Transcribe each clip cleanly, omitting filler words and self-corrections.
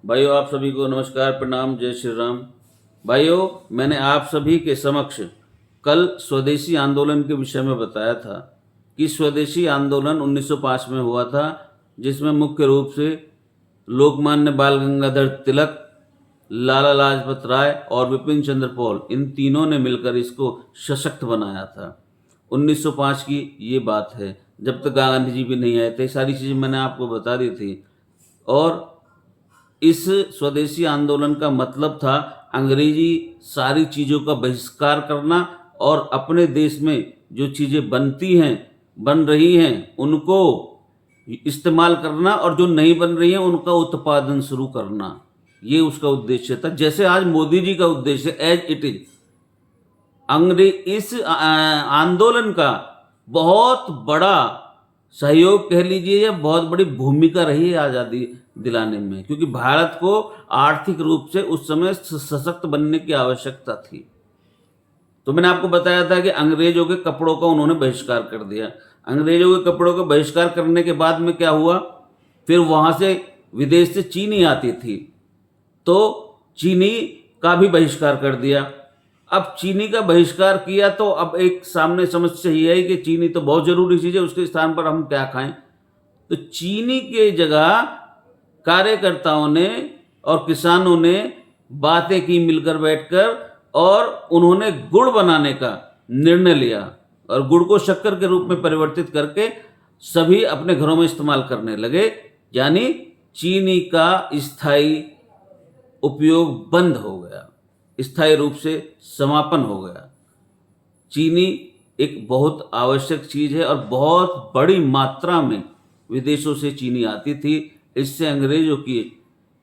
भाइयों, आप सभी को नमस्कार, प्रणाम, जय श्री राम। भाइयों, मैंने आप सभी के समक्ष कल स्वदेशी आंदोलन के विषय में बताया था कि स्वदेशी आंदोलन 1905 में हुआ था, जिसमें मुख्य रूप से लोकमान्य बाल गंगाधर तिलक, लाला लाजपत राय और विपिन चंद्र पॉल, इन तीनों ने मिलकर इसको सशक्त बनाया था। 1905 की ये बात है, जब तक गांधी जी भी नहीं आए थे। सारी चीज़ें मैंने आपको बता दी थी। और इस स्वदेशी आंदोलन का मतलब था अंग्रेजी सारी चीज़ों का बहिष्कार करना और अपने देश में जो चीज़ें बन रही हैं उनको इस्तेमाल करना, और जो नहीं बन रही हैं उनका उत्पादन शुरू करना। ये उसका उद्देश्य था। जैसे आज मोदी जी का उद्देश्य एज इट इज, इस आंदोलन का बहुत बड़ा सहयोग कह लीजिए या बहुत बड़ी भूमिका रही है आज़ादी दिलाने में, क्योंकि भारत को आर्थिक रूप से उस समय सशक्त बनने की आवश्यकता थी। तो मैंने आपको बताया था कि अंग्रेजों के कपड़ों का उन्होंने बहिष्कार कर दिया। अंग्रेजों के कपड़ों का बहिष्कार करने के बाद में क्या हुआ, फिर वहाँ से विदेश से चीनी आती थी, तो चीनी का भी बहिष्कार कर दिया। अब चीनी का बहिष्कार किया तो अब एक सामने समस्या ये है कि चीनी तो बहुत ज़रूरी चीज़ है, उसके स्थान पर हम क्या खाएं। तो चीनी के जगह कार्यकर्ताओं ने और किसानों ने बातें की मिलकर बैठकर, और उन्होंने गुड़ बनाने का निर्णय लिया और गुड़ को शक्कर के रूप में परिवर्तित करके सभी अपने घरों में इस्तेमाल करने लगे। यानी चीनी का स्थायी उपयोग बंद हो गया, स्थायी रूप से समापन हो गया। चीनी एक बहुत आवश्यक चीज़ है और बहुत बड़ी मात्रा में विदेशों से चीनी आती थी। इससे अंग्रेजों की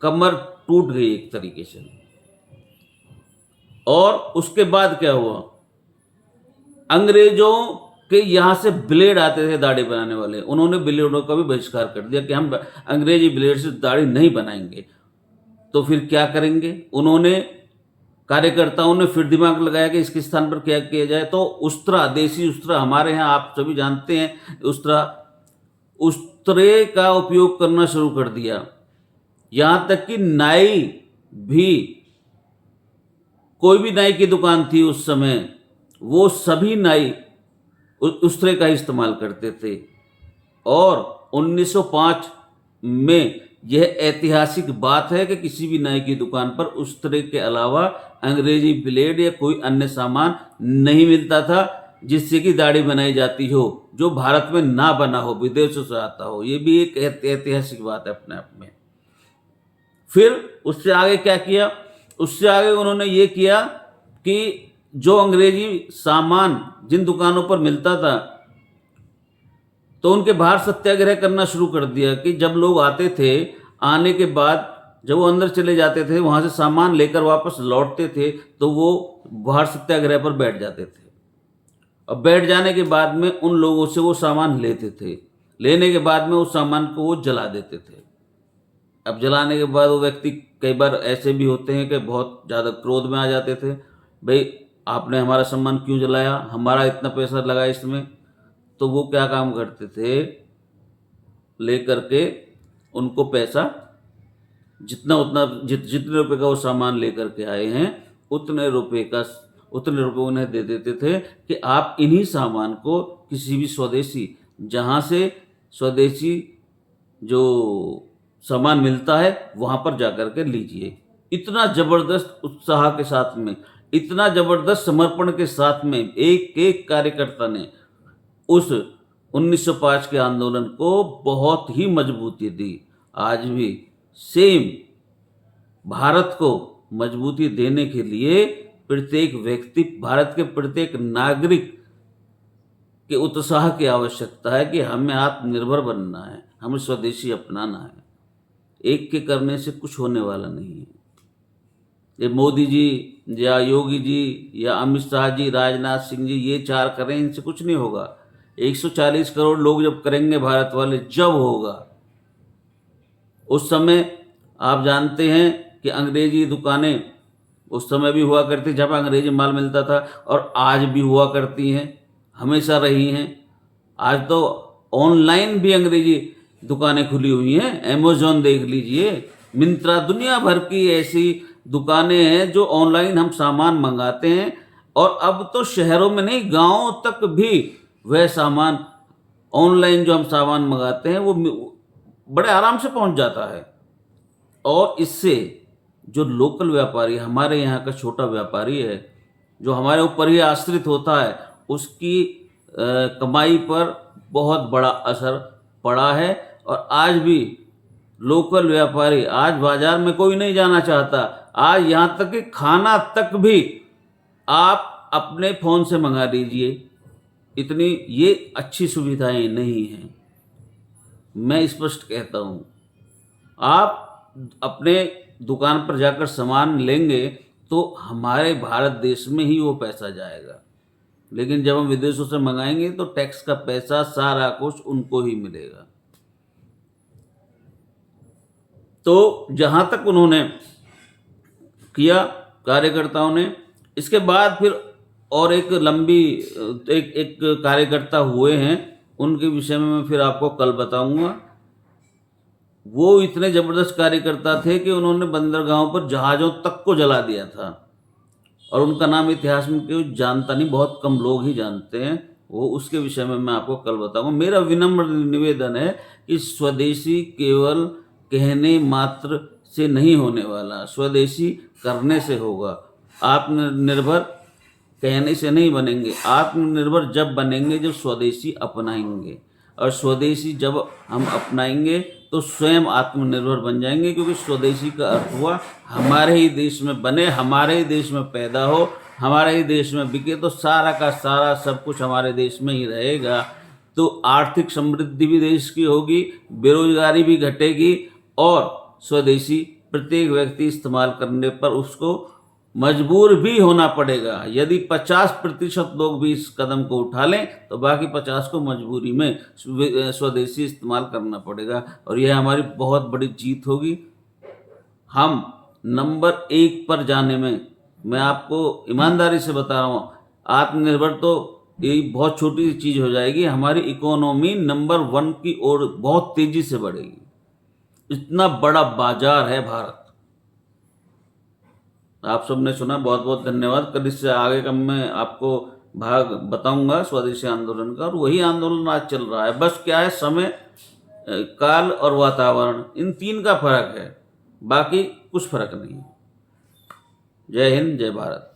कमर टूट गई एक तरीके से। और उसके बाद क्या हुआ, अंग्रेजों के यहाँ से ब्लेड आते थे दाढ़ी बनाने वाले, उन्होंने ब्लेडों का भी बहिष्कार कर दिया कि हम अंग्रेजी ब्लेड से दाढ़ी नहीं बनाएंगे। तो फिर क्या करेंगे, उन्होंने कार्यकर्ताओं ने फिर दिमाग लगाया कि इसके स्थान पर क्या किया जाए। तो उस्त्रा, देसी उस्त्रा, हमारे यहाँ आप सभी जानते हैं उस्त्रे का उपयोग करना शुरू कर दिया। यहाँ तक कि नाई भी, कोई भी नाई की दुकान थी उस समय, वो सभी नाई उस्त्रे का इस्तेमाल करते थे। और 1905 में यह ऐतिहासिक बात है कि किसी भी नाई की दुकान पर उस्त्रे के अलावा अंग्रेजी ब्लेड या कोई अन्य सामान नहीं मिलता था जिससे कि दाढ़ी बनाई जाती हो, जो भारत में ना बना हो, विदेशों से आता हो। ये भी एक ऐतिहासिक बात है अपने आप में। फिर उससे आगे क्या किया, उससे आगे उन्होंने ये किया कि जो अंग्रेजी सामान जिन दुकानों पर मिलता था, तो उनके बाहर सत्याग्रह करना शुरू कर दिया कि जब लोग आते थे, आने के बाद जब वो अंदर चले जाते थे, वहाँ से सामान लेकर वापस लौटते थे, तो वो बाहर सत्याग्रह पर बैठ जाते थे। और बैठ जाने के बाद में उन लोगों से वो सामान लेते थे। लेने के बाद में उस सामान को वो जला देते थे। अब जलाने के बाद वो व्यक्ति, कई बार ऐसे भी होते हैं कि बहुत ज़्यादा क्रोध में आ जाते थे, भाई आपने हमारा सामान क्यों जलाया, हमारा इतना पैसा लगा इसमें। तो वो क्या काम करते थे, ले करके उनको पैसा जितने रुपए का वो सामान लेकर के आए हैं, उतने रुपए उन्हें दे देते थे कि आप इन्हीं सामान को किसी भी स्वदेशी, जहाँ से स्वदेशी जो सामान मिलता है वहाँ पर जाकर के लीजिए। इतना ज़बरदस्त उत्साह के साथ में, इतना ज़बरदस्त समर्पण के साथ में एक एक कार्यकर्ता ने उस 1905 के आंदोलन को बहुत ही मजबूती दी। आज भी सेम भारत को मजबूती देने के लिए प्रत्येक व्यक्ति, भारत के प्रत्येक नागरिक के उत्साह की आवश्यकता है कि हमें आत्मनिर्भर बनना है, हमें स्वदेशी अपनाना है। एक के करने से कुछ होने वाला नहीं है। ये मोदी जी या योगी जी या अमित शाह जी, राजनाथ सिंह जी, ये चार करें, इनसे कुछ नहीं होगा। 140 करोड़ लोग जब करेंगे भारत वाले, जब होगा। उस समय आप जानते हैं कि अंग्रेजी दुकानें उस समय भी हुआ करती, जब अंग्रेजी माल मिलता था, और आज भी हुआ करती हैं, हमेशा रही हैं। आज तो ऑनलाइन भी अंग्रेजी दुकानें खुली हुई हैं। अमेज़न देख लीजिए, मिंत्रा, दुनिया भर की ऐसी दुकानें हैं जो ऑनलाइन हम सामान मंगाते हैं, और अब तो शहरों में नहीं, गांवों तक भी वह सामान ऑनलाइन जो हम सामान मंगाते हैं वो बड़े आराम से पहुंच जाता है। और इससे जो लोकल व्यापारी, हमारे यहाँ का छोटा व्यापारी है, जो हमारे ऊपर ही आश्रित होता है, उसकी कमाई पर बहुत बड़ा असर पड़ा है। और आज भी लोकल व्यापारी, आज बाजार में कोई नहीं जाना चाहता। आज यहाँ तक कि खाना तक भी आप अपने फ़ोन से मंगा लीजिए, इतनी ये अच्छी सुविधाएं नहीं हैं। मैं स्पष्ट कहता हूँ, आप अपने दुकान पर जाकर सामान लेंगे तो हमारे भारत देश में ही वो पैसा जाएगा, लेकिन जब हम विदेशों से मंगाएंगे तो टैक्स का पैसा सारा कुछ उनको ही मिलेगा। तो जहाँ तक उन्होंने किया कार्यकर्ताओं ने, इसके बाद फिर और एक लंबी एक कार्यकर्ता हुए हैं, उनके विषय में मैं फिर आपको कल बताऊंगा। वो इतने ज़बरदस्त कार्यकर्ता थे कि उन्होंने बंदरगाहों पर जहाज़ों तक को जला दिया था, और उनका नाम इतिहास में कोई जानता नहीं, बहुत कम लोग ही जानते हैं। वो उसके विषय में मैं आपको कल बताऊंगा। मेरा विनम्र निवेदन है कि स्वदेशी केवल कहने मात्र से नहीं होने वाला, स्वदेशी करने से होगा। आत्मनिर्भर कहने से नहीं बनेंगे, आत्मनिर्भर जब बनेंगे जब स्वदेशी अपनाएंगे, और स्वदेशी जब हम अपनाएंगे तो स्वयं आत्मनिर्भर बन जाएंगे। क्योंकि स्वदेशी का अर्थ हुआ हमारे ही देश में बने, हमारे ही देश में पैदा हो, हमारे ही देश में बिके, तो सारा का सारा सब कुछ हमारे देश में ही रहेगा। तो आर्थिक समृद्धि भी देश की होगी, बेरोजगारी भी घटेगी, और स्वदेशी प्रत्येक व्यक्ति इस्तेमाल करने पर उसको मजबूर भी होना पड़ेगा। यदि 50% लोग भी इस कदम को उठा लें तो बाकी 50 को मजबूरी में स्वदेशी इस्तेमाल करना पड़ेगा, और यह हमारी बहुत बड़ी जीत होगी। हम नंबर 1 पर जाने में, मैं आपको ईमानदारी से बता रहा हूँ, आत्मनिर्भर तो ये बहुत छोटी चीज़ हो जाएगी, हमारी इकोनॉमी नंबर 1 की ओर बहुत तेज़ी से बढ़ेगी। इतना बड़ा बाजार है भारत। आप सबने सुना, बहुत बहुत धन्यवाद। कल इससे आगे का मैं आपको भाग बताऊंगा स्वदेशी आंदोलन का, और वही आंदोलन आज चल रहा है। बस क्या है, समय, काल और वातावरण, इन 3 का फर्क है, बाकी कुछ फर्क नहीं। जय हिंद, जय भारत।